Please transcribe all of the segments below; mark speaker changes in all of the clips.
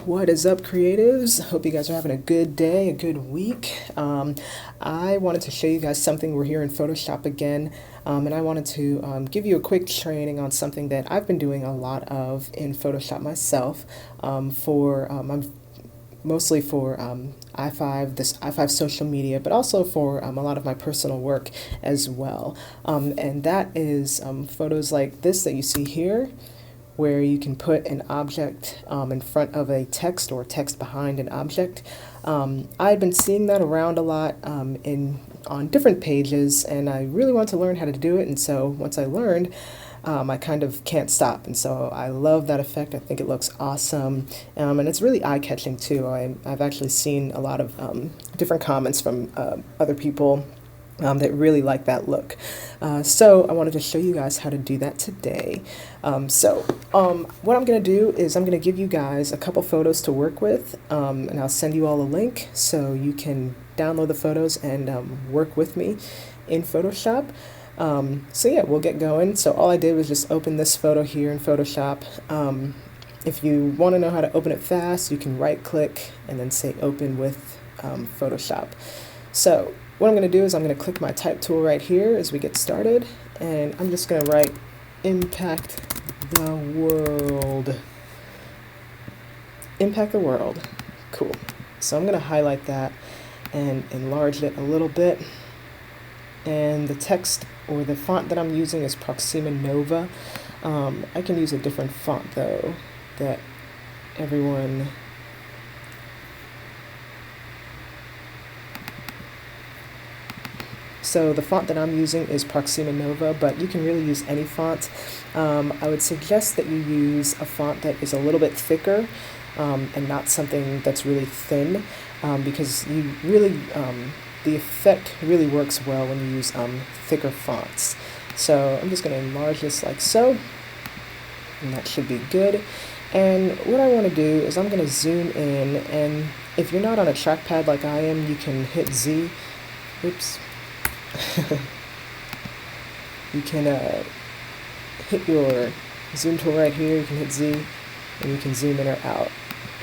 Speaker 1: What is up, creatives? Hope you guys are having a good day, a good week. I wanted to show you guys something. We're here in Photoshop again, and I wanted to give you a quick training on something that I've been doing a lot of in Photoshop myself. I'm mostly for i5 social media, but also for a lot of my personal work as well. And that is photos like this that you see here, where you can put an object in front of a text or text behind an object. I've been seeing that around a lot on different pages, and I really want to learn how to do it. And so once I learned, I kind of can't stop. And so I love that effect. I think it looks awesome. And it's really eye-catching too. I've actually seen a lot of different comments from other people that really like that look. So I wanted to show you guys how to do that today. What I'm going to do is I'm going to give you guys a couple photos to work with, and I'll send you all a link so you can download the photos and work with me in Photoshop. So yeah, we'll get going. So all I did was just open this photo here in Photoshop. If you want to know how to open it fast, you can right click and then say open with Photoshop. So what I'm going to do is I'm going to click my type tool right here as we get started, and I'm just going to write impact the world. Impact the world. Cool. So I'm going to highlight that and enlarge it a little bit. And the text or the font that I'm using is Proxima Nova. I can use a different font though that everyone So the font that I'm using is Proxima Nova, but you can really use any font. I would suggest that you use a font that is a little bit thicker and not something that's really thin, because the effect really works well when you use thicker fonts. So I'm just going to enlarge this like so, and that should be good. And what I want to do is I'm going to zoom in, and if you're not on a trackpad like I am, you can hit Z. Oops. You can hit your zoom tool right here, you can hit Z, and you can zoom in or out,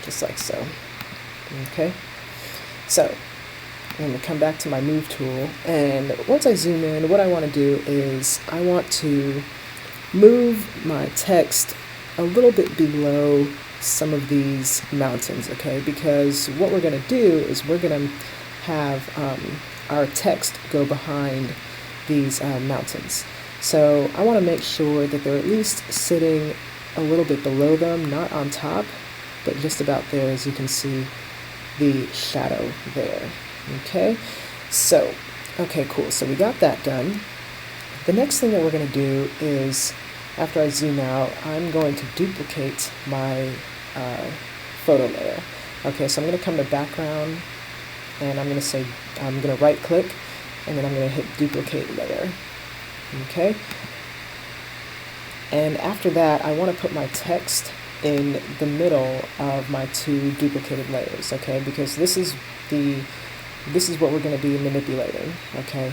Speaker 1: just like so. Okay, so I'm going to come back to my move tool, and once I zoom in, what I want to do is I want to move my text a little bit below some of these mountains, okay, because what we're going to do is we're going to have our text go behind these mountains. So I want to make sure that they're at least sitting a little bit below them, not on top, but just about there, as you can see the shadow there. Okay, so, okay, cool. So we got that done. The next thing that we're going to do is, after I zoom out, I'm going to duplicate my photo layer. Okay, so I'm going to come to background, and I'm going to right click, and then I'm going to hit duplicate layer. Okay. And after that, I want to put my text in the middle of my two duplicated layers, okay? Because this is what we're going to be manipulating, okay?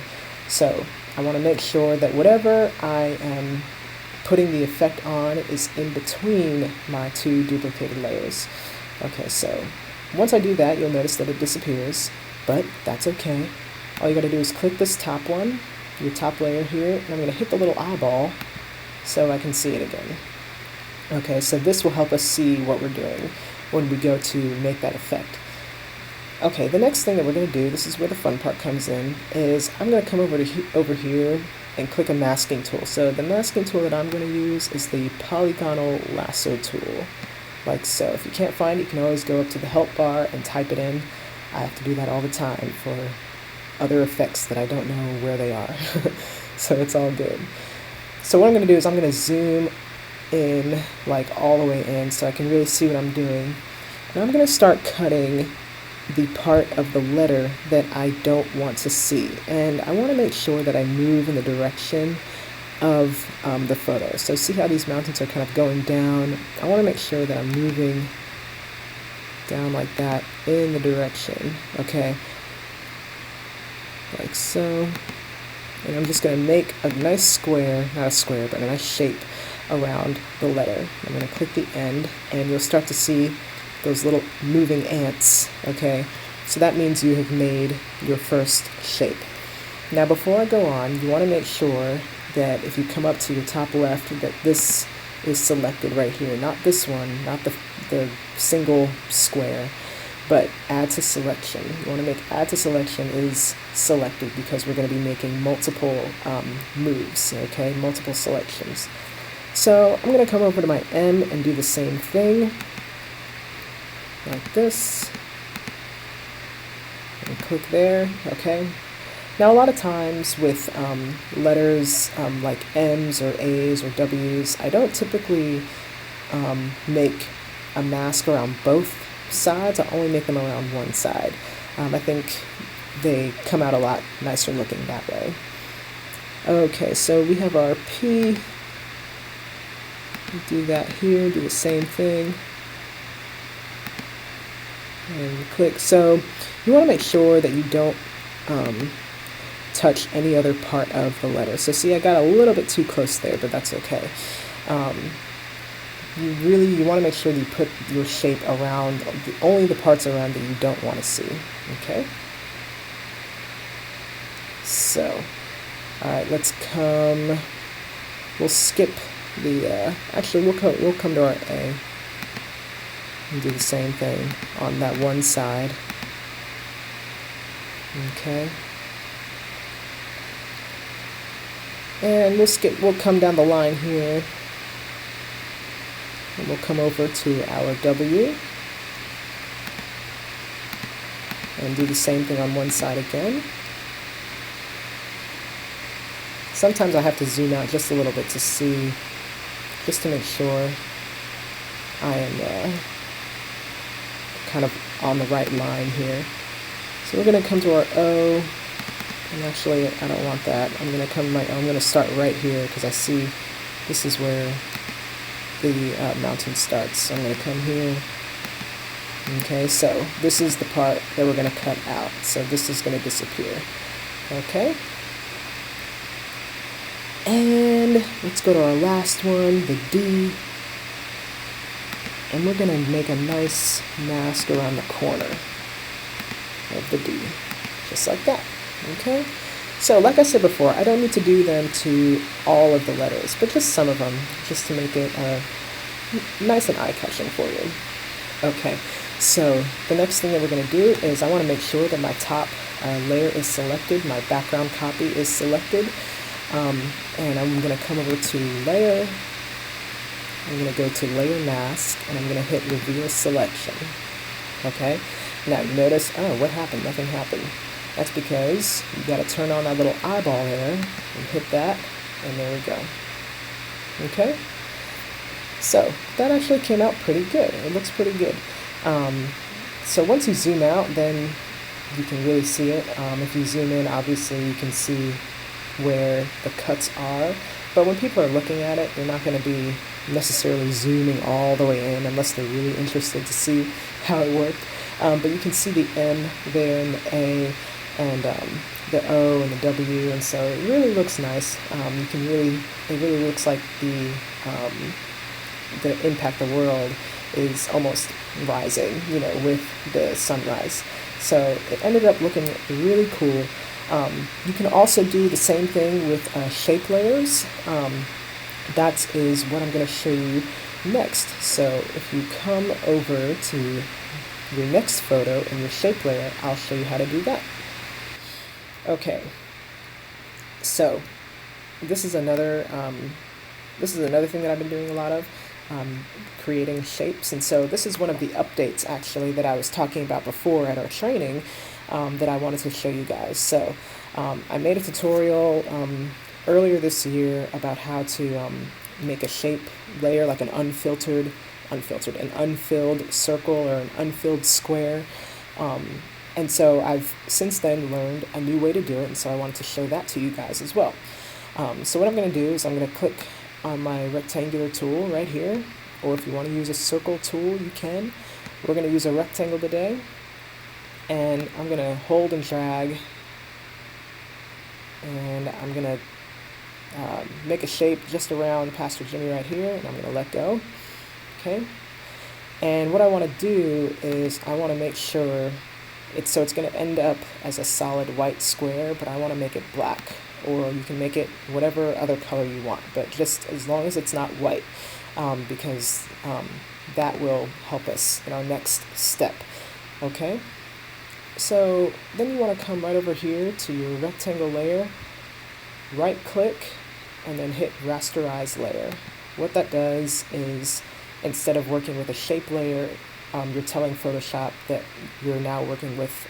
Speaker 1: So I want to make sure that whatever I am putting the effect on is in between my two duplicated layers. Okay, so once I do that, you'll notice that it disappears, but that's okay. All you gotta do is click this top one, your top layer here, and I'm gonna hit the little eyeball so I can see it again. Okay, so this will help us see what we're doing when we go to make that effect. Okay, the next thing that we're gonna do, this is where the fun part comes in, is I'm gonna come over here and click a masking tool. So the masking tool that I'm gonna use is the polygonal lasso tool, like so. If you can't find it, you can always go up to the help bar and type it in. I have to do that all the time for other effects that I don't know where they are. So it's all good. So what I'm going to do is I'm going to zoom in like all the way in so I can really see what I'm doing. And I'm going to start cutting the part of the letter that I don't want to see. And I want to make sure that I move in the direction of the photo. So see how these mountains are kind of going down? I want to make sure that I'm moving down like that in the direction, okay? Like so. And I'm just going to make a nice square, not a square, but a nice shape around the letter. I'm going to click the end, and you'll start to see those little moving ants, okay? So that means you have made your first shape. Now before I go on, you want to make sure that if you come up to your top left, that this is selected right here, not this one, not the single square, but add to selection. You want to make add to selection is selected because we're going to be making multiple moves, okay, multiple selections. So I'm going to come over to my M and do the same thing, like this, and click there, okay. Now a lot of times with letters like M's or A's or W's, I don't typically make a mask around both sides. I only make them around one side. I think they come out a lot nicer looking that way. Okay, so we have our P. Do that here, do the same thing. And click. So you want to make sure that you don't touch any other part of the letter. So see, I got a little bit too close there, but that's okay. You want to make sure that you put your shape around only the parts around that you don't want to see. Okay. So, all right, let's come. We'll skip the. Actually, we'll come to our A and do the same thing on that one side. Okay. And we'll come down the line here, and we'll come over to our W, and do the same thing on one side again. Sometimes I have to zoom out just a little bit to see, just to make sure I am kind of on the right line here. So we're going to come to our O. And actually, I don't want that. I'm going to start right here because I see this is where the mountain starts. So I'm going to come here. Okay, so this is the part that we're going to cut out. So this is going to disappear. Okay. And let's go to our last one, the D. And we're going to make a nice mask around the corner of the D. Just like that. Okay, so like I said before, I don't need to do them to all of the letters, but just some of them, just to make it nice and eye-catching for you. Okay, so the next thing that we're going to do is I want to make sure that my top layer is selected, my background copy is selected, and I'm going to come over to Layer, I'm going to go to Layer Mask, and I'm going to hit Reveal Selection. Okay, now you notice, oh, what happened? Nothing happened. That's because you got to turn on that little eyeball there and hit that, and there we go. Okay? So that actually came out pretty good. It looks pretty good. So once you zoom out, then you can really see it. If you zoom in, obviously you can see where the cuts are. But when people are looking at it, they're not going to be necessarily zooming all the way in unless they're really interested to see how it worked. But you can see the M there and the A, and the O and the W, and so it really looks nice. It really looks like the impact the world is almost rising, with the sunrise. So it ended up looking really cool. You can also do the same thing with shape layers. That is what I'm going to show you next. So if you come over to your next photo in your shape layer, I'll show you how to do that. Okay, so this is another thing that I've been doing a lot of, creating shapes. And so this is one of the updates actually that I was talking about before at our training, that I wanted to show you guys. So I made a tutorial earlier this year about how to make a shape layer, like an unfilled circle or an unfilled square. And so I've since then learned a new way to do it, and so I wanted to show that to you guys as well. So what I'm going to do is I'm going to click on my rectangular tool right here, or if you want to use a circle tool, you can. We're going to use a rectangle today, and I'm going to hold and drag, and I'm going to make a shape just around Pastor Jimmy right here, and I'm going to let go. Okay. And what I want to do is I want to make sure it's going to end up as a solid white square, but I want to make it black, or you can make it whatever other color you want, but just as long as it's not white, because that will help us in our next step. Okay, so then you want to come right over here to your rectangle layer, right click, and then hit rasterize layer. What that does is, instead of working with a shape layer, you're telling Photoshop that you're now working with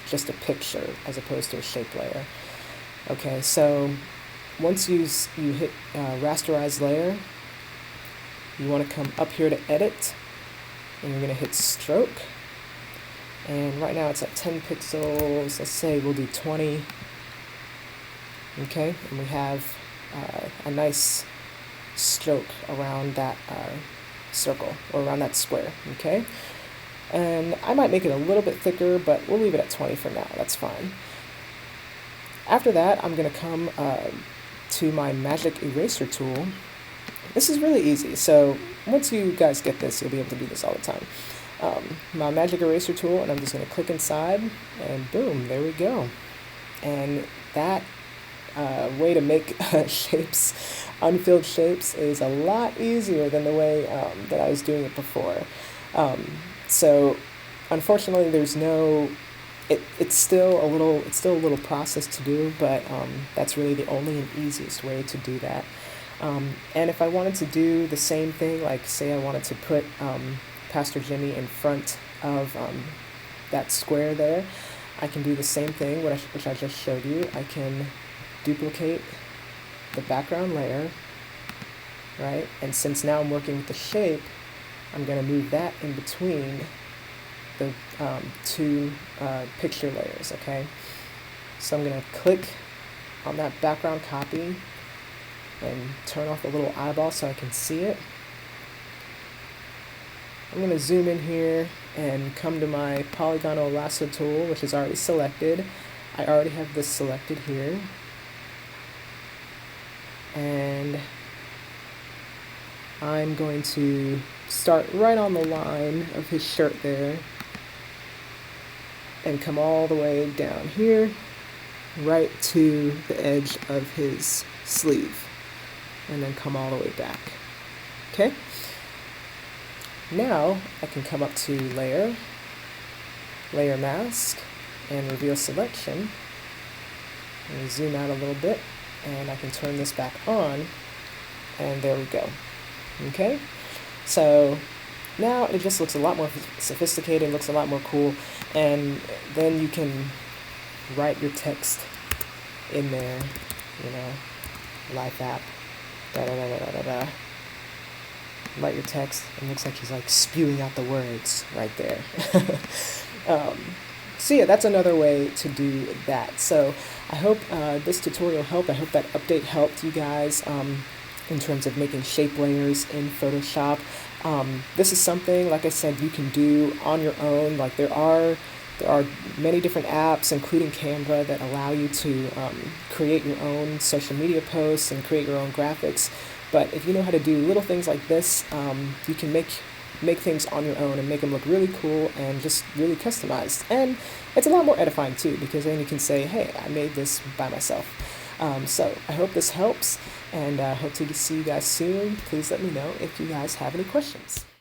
Speaker 1: just a picture as opposed to a shape layer. Okay, so once you hit rasterize layer, you want to come up here to edit, and you're going to hit stroke. And right now it's at 10 pixels. Let's say we'll do 20. Okay, and we have a nice stroke around that circle, or around that square. Okay, and I might make it a little bit thicker, but we'll leave it at 20 for now. That's fine. After that, I'm going to come to my magic eraser tool. This is really easy, so once you guys get this, you'll be able to do this all the time. My magic eraser tool, and I'm just going to click inside, and boom, there we go. And that way to make shapes, unfilled shapes, is a lot easier than the way that I was doing it before. So unfortunately, there's no. It's still a little process to do, but that's really the only and easiest way to do that. And if I wanted to do the same thing, like say I wanted to put Pastor Jimmy in front of that square there, I can do the same thing, which I just showed you. I can duplicate the background layer, right? And since now I'm working with the shape, I'm going to move that in between the two picture layers, okay? So I'm going to click on that background copy and turn off the little eyeball so I can see it. I'm going to zoom in here and come to my polygonal lasso tool, which is already selected. I already have this selected here. And I'm going to start right on the line of his shirt there and come all the way down here, right to the edge of his sleeve, and then come all the way back. Okay? Now I can come up to Layer, Layer Mask, and Reveal Selection, and zoom out a little bit, and I can turn this back on, and there we go. Okay? So now it just looks a lot more sophisticated, looks a lot more cool, and then you can write your text in there, you know, life app, da-da-da-da-da-da. Write your text, and it looks like he's like spewing out the words right there. So yeah, that's another way to do that. So I hope this tutorial helped. I hope that update helped you guys in terms of making shape layers in Photoshop. This is something, like I said, you can do on your own. Like there are many different apps, including Canva, that allow you to create your own social media posts and create your own graphics. But if you know how to do little things like this, you can make things on your own and make them look really cool and just really customized. And it's a lot more edifying too, because then you can say, hey, I made this by myself. So I hope this helps, and I hope to see you guys soon. Please let me know if you guys have any questions.